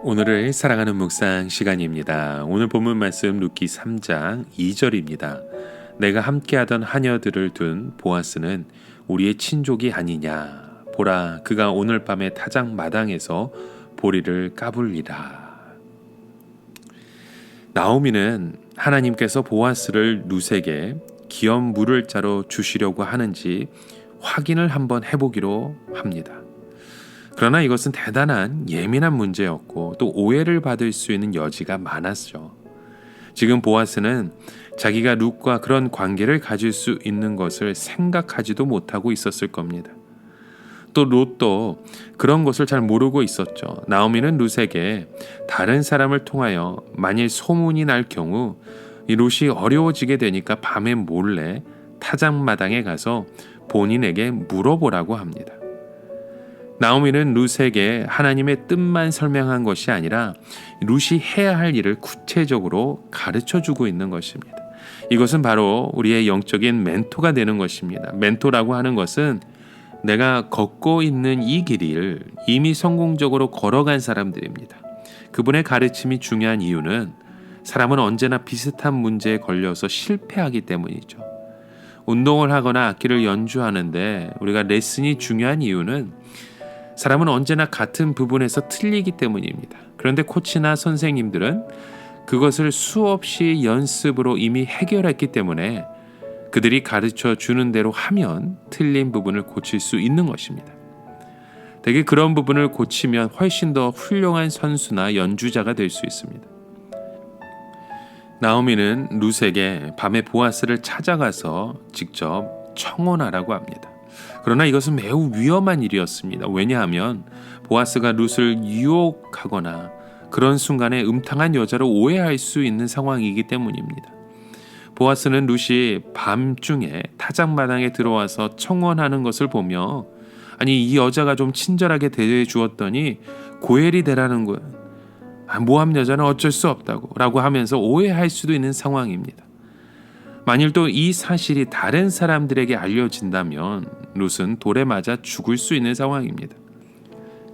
오늘을 사랑하는 묵상 시간입니다. 오늘 본문 말씀 룻기 3장 2절입니다. 내가 함께하던 하녀들을 둔 보아스는 우리의 친족이 아니냐. 보라, 그가 오늘 밤에 타작 마당에서 보리를 까불리라. 나오미는 하나님께서 보아스를 룻에게 기업 물을 자로 주시려고 하는지 확인을 한번 해보기로 합니다. 그러나 이것은 대단한 예민한 문제였고 또 오해를 받을 수 있는 여지가 많았죠. 지금 보아스는 자기가 룻과 그런 관계를 가질 수 있는 것을 생각하지도 못하고 있었을 겁니다. 또 룻도 그런 것을 잘 모르고 있었죠. 나오미는 룻에게 다른 사람을 통하여 만일 소문이 날 경우 이 룻이 어려워지게 되니까 밤에 몰래 타작마당에 가서 본인에게 물어보라고 합니다. 나오미는 룻에게 하나님의 뜻만 설명한 것이 아니라 룻이 해야 할 일을 구체적으로 가르쳐주고 있는 것입니다. 이것은 바로 우리의 영적인 멘토가 되는 것입니다. 멘토라고 하는 것은 내가 걷고 있는 이 길을 이미 성공적으로 걸어간 사람들입니다. 그분의 가르침이 중요한 이유는 사람은 언제나 비슷한 문제에 걸려서 실패하기 때문이죠. 운동을 하거나 악기를 연주하는데 우리가 레슨이 중요한 이유는 사람은 언제나 같은 부분에서 틀리기 때문입니다. 그런데 코치나 선생님들은 그것을 수없이 연습으로 이미 해결했기 때문에 그들이 가르쳐 주는 대로 하면 틀린 부분을 고칠 수 있는 것입니다. 대개 그런 부분을 고치면 훨씬 더 훌륭한 선수나 연주자가 될 수 있습니다. 나오미는 룻에게 밤에 보아스를 찾아가서 직접 청혼하라고 합니다. 그러나 이것은 매우 위험한 일이었습니다. 왜냐하면 보아스가 룻을 유혹하거나 그런 순간에 음탕한 여자로 오해할 수 있는 상황이기 때문입니다. 보아스는 룻이 밤중에 타작마당에 들어와서 청혼하는 것을 보며 아니 이 여자가 좀 친절하게 대해 주었더니 고엘이 되라는 거야. 모함 여자는 어쩔 수 없다고 라고 하면서 오해할 수도 있는 상황입니다. 만일 또 이 사실이 다른 사람들에게 알려진다면 룻은 돌에 맞아 죽을 수 있는 상황입니다.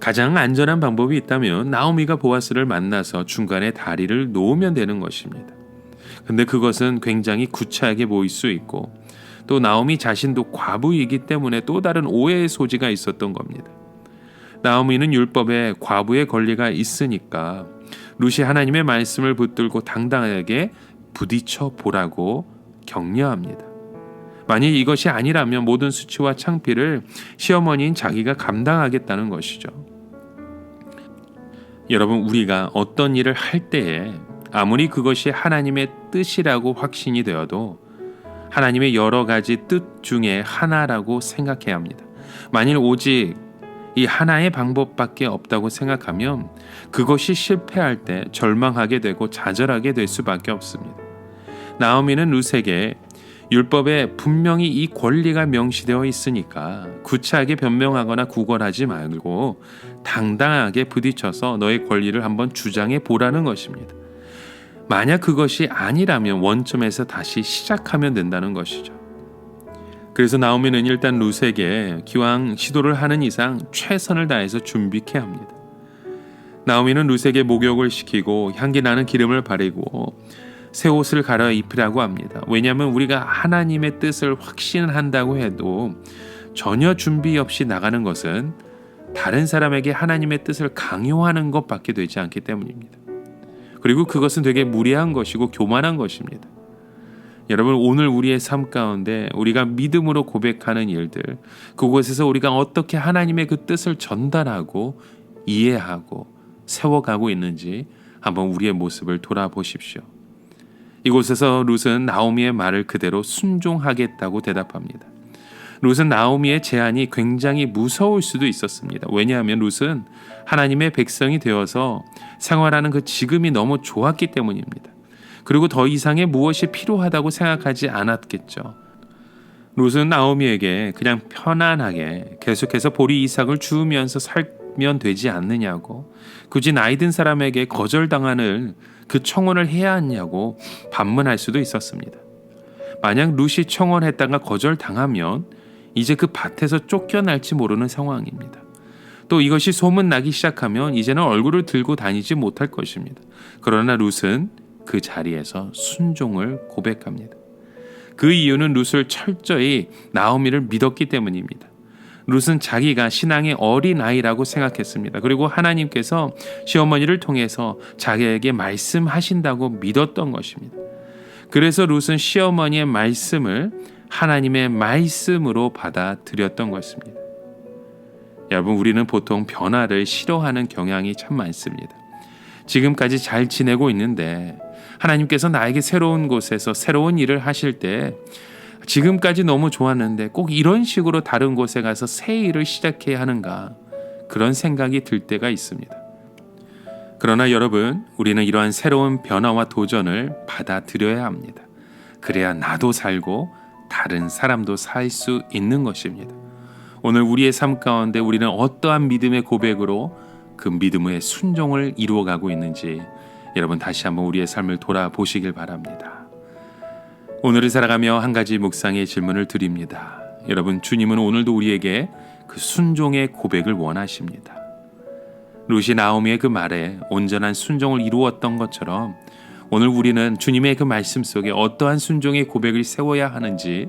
가장 안전한 방법이 있다면 나오미가 보아스를 만나서 중간에 다리를 놓으면 되는 것입니다. 근데 그것은 굉장히 구차하게 보일 수 있고 또 나오미 자신도 과부이기 때문에 또 다른 오해의 소지가 있었던 겁니다. 나오미는 율법에 과부의 권리가 있으니까 룻이 하나님의 말씀을 붙들고 당당하게 부딪혀 보라고 격려합니다. 만일 이것이 아니라면 모든 수치와 창피를 시어머니인 자기가 감당하겠다는 것이죠. 여러분, 우리가 어떤 일을 할 때에 아무리 그것이 하나님의 뜻이라고 확신이 되어도 하나님의 여러 가지 뜻 중에 하나라고 생각해야 합니다. 만일 오직 이 하나의 방법밖에 없다고 생각하면 그것이 실패할 때 절망하게 되고 좌절하게 될 수밖에 없습니다. 나오미는 룻에게 율법에 분명히 이 권리가 명시되어 있으니까 구차하게 변명하거나 구걸하지 말고 당당하게 부딪혀서 너의 권리를 한번 주장해 보라는 것입니다. 만약 그것이 아니라면 원점에서 다시 시작하면 된다는 것이죠. 그래서 나오미는 일단 룻에게 기왕 시도를 하는 이상 최선을 다해서 준비케 합니다. 나오미는 룻에게 목욕을 시키고 향기 나는 기름을 바르고 새 옷을 갈아입히라고 합니다. 왜냐하면 우리가 하나님의 뜻을 확신한다고 해도 전혀 준비 없이 나가는 것은 다른 사람에게 하나님의 뜻을 강요하는 것밖에 되지 않기 때문입니다. 그리고 그것은 되게 무례한 것이고 교만한 것입니다. 여러분, 오늘 우리의 삶 가운데 우리가 믿음으로 고백하는 일들, 그곳에서 우리가 어떻게 하나님의 그 뜻을 전달하고 이해하고 세워가고 있는지 한번 우리의 모습을 돌아보십시오. 이곳에서 룻은 나오미의 말을 그대로 순종하겠다고 대답합니다. 룻은 나오미의 제안이 굉장히 무서울 수도 있었습니다. 왜냐하면 룻은 하나님의 백성이 되어서 생활하는 그 지금이 너무 좋았기 때문입니다. 그리고 더 이상의 무엇이 필요하다고 생각하지 않았겠죠. 룻은 나오미에게 그냥 편안하게 계속해서 보리 이삭을 주우면서 살면 되지 않느냐고, 굳이 나이 든 사람에게 거절당하는 그 청혼을 해야 하냐고 반문할 수도 있었습니다. 만약 룻이 청혼했다가 거절당하면 이제 그 밭에서 쫓겨날지 모르는 상황입니다. 또 이것이 소문나기 시작하면 이제는 얼굴을 들고 다니지 못할 것입니다. 그러나 룻은 그 자리에서 순종을 고백합니다. 그 이유는 룻을 철저히 나오미를 믿었기 때문입니다. 룻은 자기가 신앙의 어린아이라고 생각했습니다. 그리고 하나님께서 시어머니를 통해서 자기에게 말씀하신다고 믿었던 것입니다. 그래서 룻은 시어머니의 말씀을 하나님의 말씀으로 받아들였던 것입니다. 여러분, 우리는 보통 변화를 싫어하는 경향이 참 많습니다. 지금까지 잘 지내고 있는데 하나님께서 나에게 새로운 곳에서 새로운 일을 하실 때 지금까지 너무 좋았는데 꼭 이런 식으로 다른 곳에 가서 새 일을 시작해야 하는가, 그런 생각이 들 때가 있습니다. 그러나 여러분, 우리는 이러한 새로운 변화와 도전을 받아들여야 합니다. 그래야 나도 살고 다른 사람도 살 수 있는 것입니다. 오늘 우리의 삶 가운데 우리는 어떠한 믿음의 고백으로 그 믿음의 순종을 이루어가고 있는지 여러분 다시 한번 우리의 삶을 돌아보시길 바랍니다. 오늘을 살아가며 한 가지 묵상의 질문을 드립니다. 여러분, 주님은 오늘도 우리에게 그 순종의 고백을 원하십니다. 룻이 나오미의 그 말에 온전한 순종을 이루었던 것처럼 오늘 우리는 주님의 그 말씀 속에 어떠한 순종의 고백을 세워야 하는지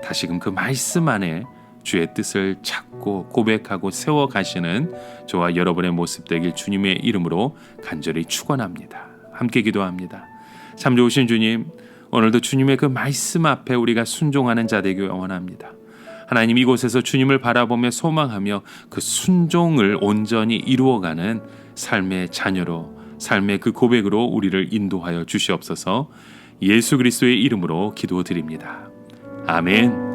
다시금 그 말씀 안에 주의 뜻을 찾고 고백하고 세워가시는 저와 여러분의 모습 되길 주님의 이름으로 간절히 축원합니다. 함께 기도합니다. 참 좋으신 주님, 오늘도 주님의 그 말씀 앞에 우리가 순종하는 자 되길 원합니다. 하나님, 이곳에서 주님을 바라보며 소망하며 그 순종을 온전히 이루어가는 삶의 자녀로, 삶의 그 고백으로 우리를 인도하여 주시옵소서. 예수 그리스도의 이름으로 기도드립니다. 아멘.